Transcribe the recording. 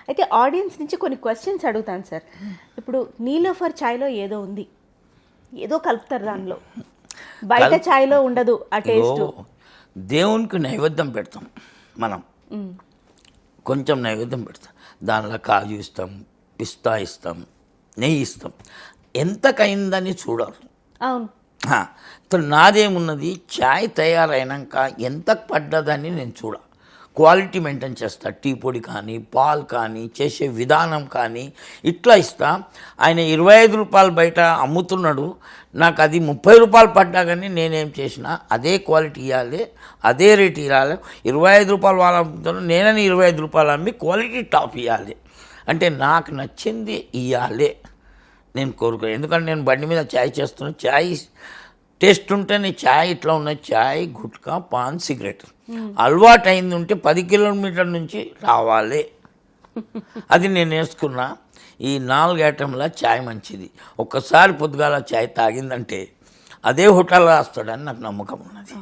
అయితే ఆడియన్స్ నుంచి కొన్ని క్వశ్చన్స్ అడుగుతాను సార్. ఇప్పుడు నీలోఫర్ ఛాయ్లో ఏదో ఉంది, ఏదో కలుపుతారు దానిలో, బయట ఛాయ్లో ఉండదు ఆ టేస్ట్. దేవునికి నైవేద్యం పెడతాం మనం, కొంచెం నైవేద్యం పెడతాం, దానిలో కాజు ఇస్తాం, పిస్తా ఇస్తాం, నెయ్యి ఇస్తాం, ఎంతకైందని చూడాలి. అవును. ఇప్పుడు నాదేమున్నది, ఛాయ్ తయారైనాక ఎంత పడ్డదని నేను చూడ, క్వాలిటీ మెయింటైన్ చేస్తా. టీ పొడి కానీ పాలు కానీ చేసే విధానం కానీ ఇట్లా ఇస్తా. ఆయన 25 రూపాయలు బయట అమ్ముతున్నాడు, నాకు అది 30 రూపాయలు పడ్డా కానీ నేనేం చేసినా అదే క్వాలిటీ ఇవ్వాలి, అదే రేట్ ఇవ్వాలి. 25 రూపాయలు వాళ్ళు అమ్ముతున్నాడు, నేనని 25 రూపాయలు అమ్మి క్వాలిటీ టాప్ ఇవ్వాలి. అంటే నాకు నచ్చింది ఇవ్వాలి నేను కోరుకో. ఎందుకంటే నేను బండి మీద ఛాయ్ చేస్తున్నాను, ఛాయ్ టేస్ట్ ఉంటేనే ఛాయ్ ఇట్లా ఉన్నది. ఛాయ్, గుట్కా, పాన్, సిగరెట్ అలవాటు అయింది ఉంటే 10 కిలోమీటర్ల నుంచి రావాలి. అది నేను వేసుకున్నా. ఈ 4 ఐటెంల ఛాయ్ మంచిది. ఒక్కసారి పొద్దుగాల ఛాయ్ తాగిందంటే అదే హోటల్లో వస్తాడని నాకు నమ్మకం ఉన్నది.